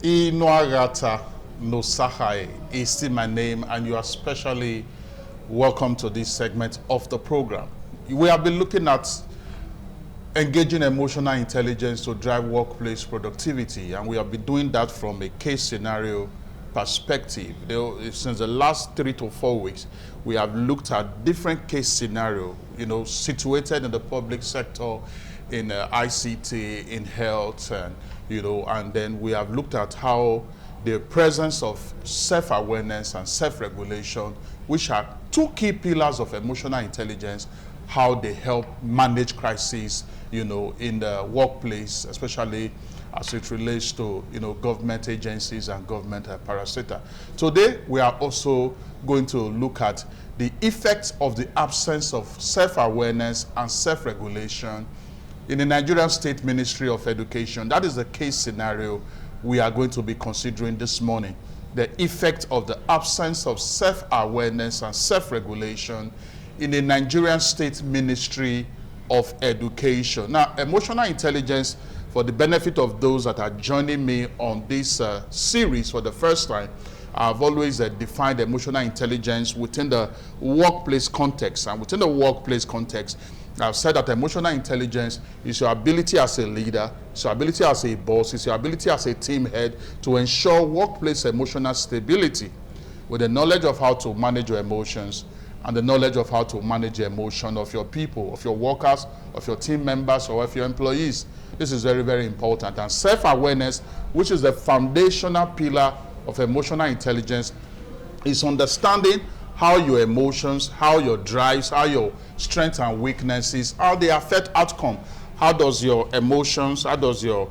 Inuagata no Sahai is still my name, and you are especially welcome to this segment of the program. We have been looking at engaging emotional intelligence to drive workplace productivity, and we have been doing that from a case scenario perspective. Since the last 3 to 4 weeks, we have looked at different case scenario, situated in the public sector, in ICT, in health, and then we have looked at how the presence of self-awareness and self-regulation, which are two key pillars of emotional intelligence, how they help manage crises, in the workplace, especially as it relates to, government agencies and government parastatal. Today, we are also going to look at the effects of the absence of self-awareness and self-regulation in the Nigerian State Ministry of Education. That is the case scenario we are going to be considering this morning. The effect of the absence of self-awareness and self-regulation in the Nigerian State Ministry of Education. Now, emotional intelligence, for the benefit of those that are joining me on this series for the first time, I've always defined emotional intelligence within the workplace context. And within the workplace context, I've said that emotional intelligence is your ability as a leader, it's your ability as a boss, it's your ability as a team head to ensure workplace emotional stability with the knowledge of how to manage your emotions and the knowledge of how to manage the emotion of your people, of your workers, of your team members, or of your employees. This is very, very important. And self-awareness, which is the foundational pillar of emotional intelligence, is understanding how your emotions, how your drives, how your strengths and weaknesses, how they affect outcome. How does your emotions, how does your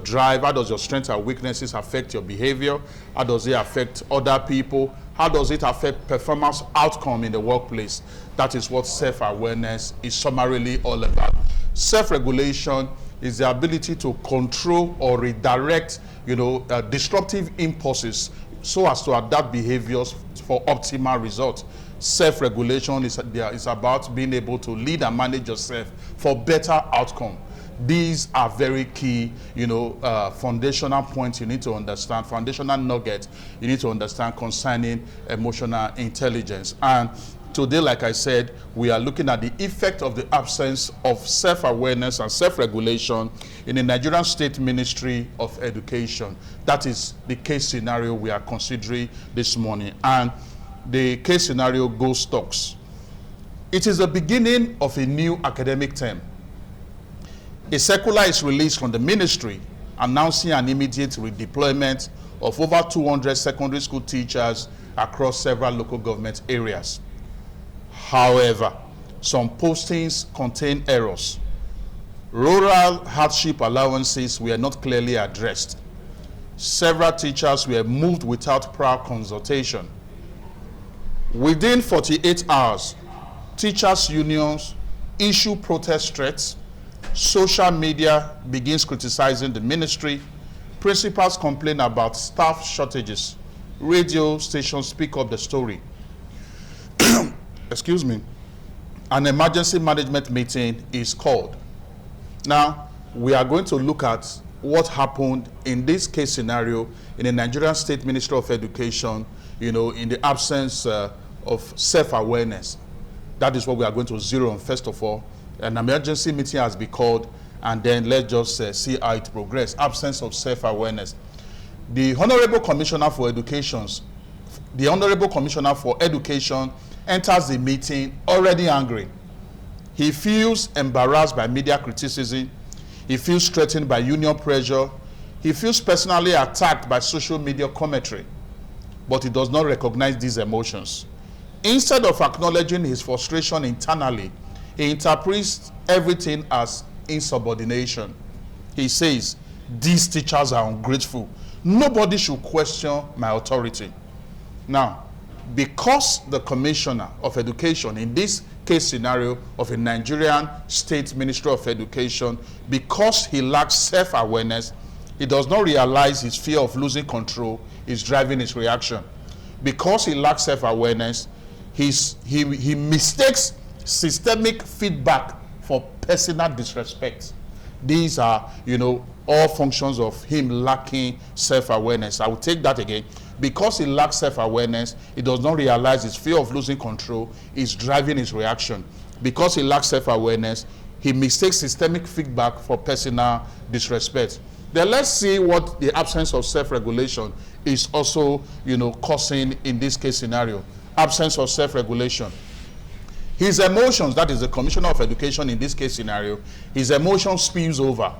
drive, how does your strengths and weaknesses affect your behavior? How does it affect other people? How does it affect performance outcome in the workplace? That is what self-awareness is summarily all about. Self-regulation is the ability to control or redirect, disruptive impulses so as to adapt behaviors for optimal results. Self-regulation is about being able to lead and manage yourself for better outcome. These are very key, foundational points you need to understand, foundational nuggets you need to understand concerning emotional intelligence. And today, like I said, we are looking at the effect of the absence of self-awareness and self-regulation in the Nigerian State Ministry of Education. That is the case scenario we are considering this morning. And the case scenario goes talks. It is the beginning of a new academic term. A circular is released from the ministry announcing an immediate redeployment of over 200 secondary school teachers across several local government areas. However, some postings contain errors. Rural hardship allowances were not clearly addressed. Several teachers were moved without prior consultation. Within 48 hours, teachers' unions issue protest threats. Social media begins criticizing the ministry. Principals complain about staff shortages. Radio stations pick up the story. Excuse me. An emergency management meeting is called. Now, we are going to look at what happened in this case scenario in the Nigerian State Ministry of Education, in the absence of self-awareness. That is what we are going to zero on first of all. An emergency meeting has been called, and then let's just see how it progresses. Absence of self-awareness. The Honorable Commissioner for Education enters the meeting already angry. He feels embarrassed by media criticism. He feels threatened by union pressure. He feels personally attacked by social media commentary. But he does not recognize these emotions. Instead of acknowledging his frustration internally, he interprets everything as insubordination. He says, these teachers are ungrateful. Nobody should question my authority. Now, because the Commissioner of Education, in this case scenario of a Nigerian State Ministry of Education, because he lacks self-awareness, he does not realize his fear of losing control is driving his reaction. Because he lacks self-awareness, he mistakes systemic feedback for personal disrespect. These are, all functions of him lacking self-awareness. I will take that again. Because he lacks self-awareness, he does not realize his fear of losing control is driving his reaction. Because he lacks self-awareness, he mistakes systemic feedback for personal disrespect. Then let's see what the absence of self-regulation is also, causing in this case scenario. Absence of self-regulation. His emotions, that is the Commissioner of Education in this case scenario, his emotions spills over.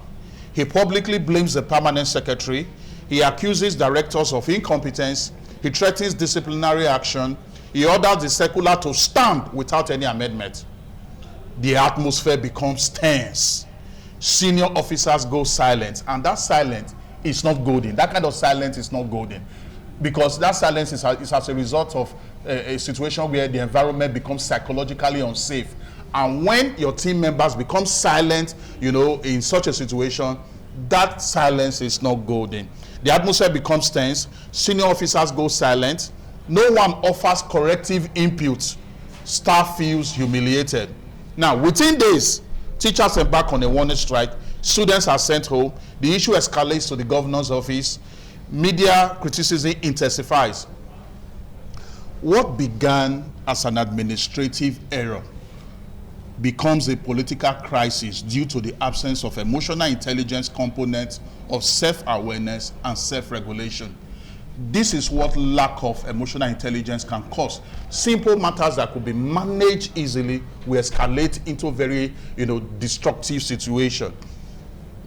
He publicly blames the permanent secretary. He accuses directors of incompetence. He threatens disciplinary action. He orders the circular to stand without any amendment. The atmosphere becomes tense. Senior officers go silent, and that silence is not golden. That kind of silence is not golden, because that silence is as a result of a situation where the environment becomes psychologically unsafe. And when your team members become silent, in such a situation, that silence is not golden. The atmosphere becomes tense. Senior officers go silent. No one offers corrective input. Staff feels humiliated. Now, within days, teachers embark on a warning strike. Students are sent home. The issue escalates to the governor's office. Media criticism intensifies. What began as an administrative error becomes a political crisis due to the absence of emotional intelligence components of self-awareness and self-regulation. This is what lack of emotional intelligence can cause. Simple matters that could be managed easily will escalate into very, destructive situation.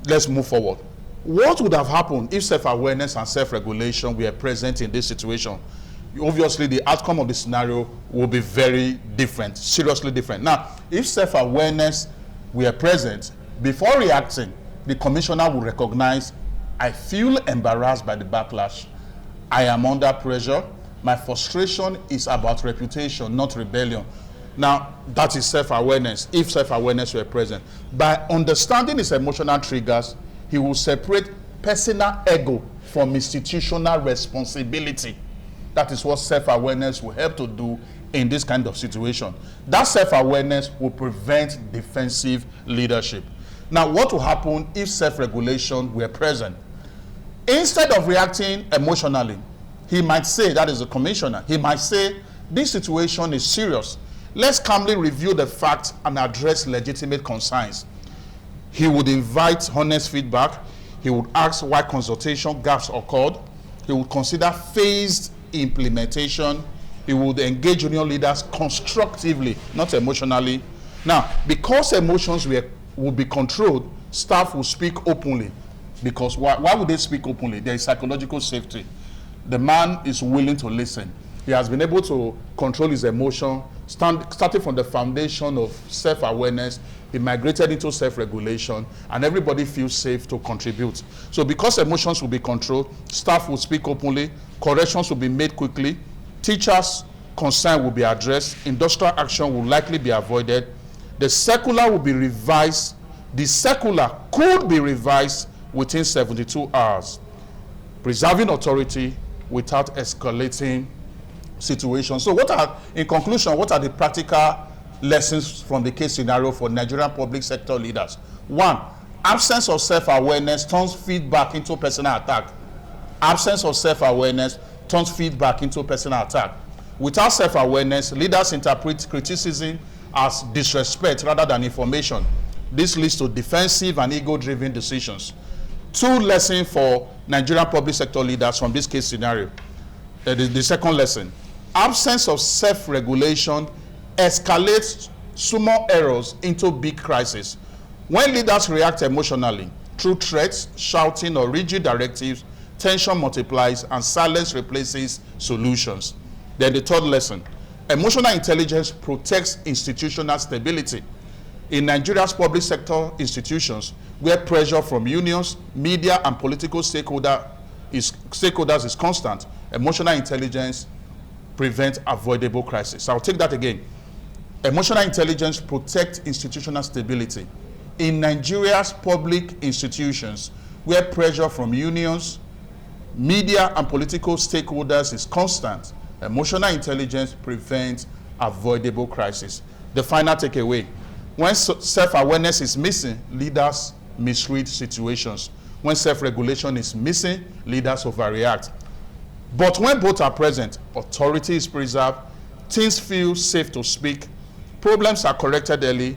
Let's move forward. What would have happened if self-awareness and self-regulation were present in this situation? Obviously, the outcome of the scenario will be very different, seriously different. Now, if self-awareness were present, before reacting, the commissioner will recognize, I feel embarrassed by the backlash. I am under pressure. My frustration is about reputation, not rebellion. Now, that is self-awareness, if self-awareness were present. By understanding his emotional triggers, he will separate personal ego from institutional responsibility. That is what self-awareness will help to do in this kind of situation. That self-awareness will prevent defensive leadership. Now, what will happen if self-regulation were present? Instead of reacting emotionally, he might say, that is the commissioner, he might say, this situation is serious. Let's calmly review the facts and address legitimate concerns. He would invite honest feedback. He would ask why consultation gaps occurred. He would consider phased implementation. He would engage union leaders constructively, not emotionally. Now, because emotions will be controlled, staff will speak openly. Because why would they speak openly? There is psychological safety. The man is willing to listen. He has been able to control his emotion, starting from the foundation of self-awareness. He migrated into self-regulation, and everybody feels safe to contribute. So because emotions will be controlled, staff will speak openly, corrections will be made quickly, teachers' concern will be addressed, industrial action will likely be avoided, the circular will be revised, the circular could be revised within 72 hours, preserving authority without escalating situations. So in conclusion, what are the practical lessons from the case scenario for Nigerian public sector leaders? One, absence of self-awareness turns feedback into personal attack. Absence of self-awareness turns feedback into personal attack. Without self-awareness, leaders interpret criticism as disrespect rather than information. This leads to defensive and ego-driven decisions. Two lessons for Nigerian public sector leaders from this case scenario. The second lesson, absence of self-regulation escalates small errors into big crises. When leaders react emotionally through threats, shouting, or rigid directives, tension multiplies and silence replaces solutions. Then the third lesson, emotional intelligence protects institutional stability. In Nigeria's public sector institutions, where pressure from unions, media, and political stakeholders is constant, emotional intelligence prevents avoidable crisis. I'll take that again. Emotional intelligence protects institutional stability. In Nigeria's public institutions, where pressure from unions, media, and political stakeholders is constant, emotional intelligence prevents avoidable crisis. The final takeaway, when self-awareness is missing, leaders misread situations. When self-regulation is missing, leaders overreact. But when both are present, authority is preserved, teams feel safe to speak, problems are corrected early,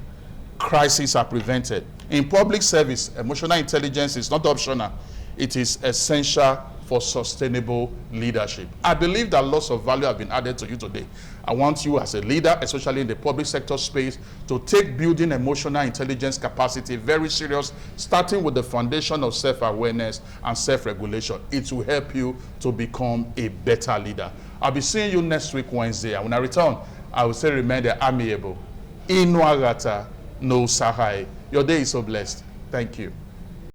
crises are prevented. In public service, emotional intelligence is not optional. It is essential for sustainable leadership. I believe that lots of value have been added to you today. I want you as a leader, especially in the public sector space, to take building emotional intelligence capacity very serious, starting with the foundation of self-awareness and self-regulation. It will help you to become a better leader. I'll be seeing you next week, Wednesday. And when I return, I will say, remain amiable. Inuagata no sahai. Your day is so blessed. Thank you.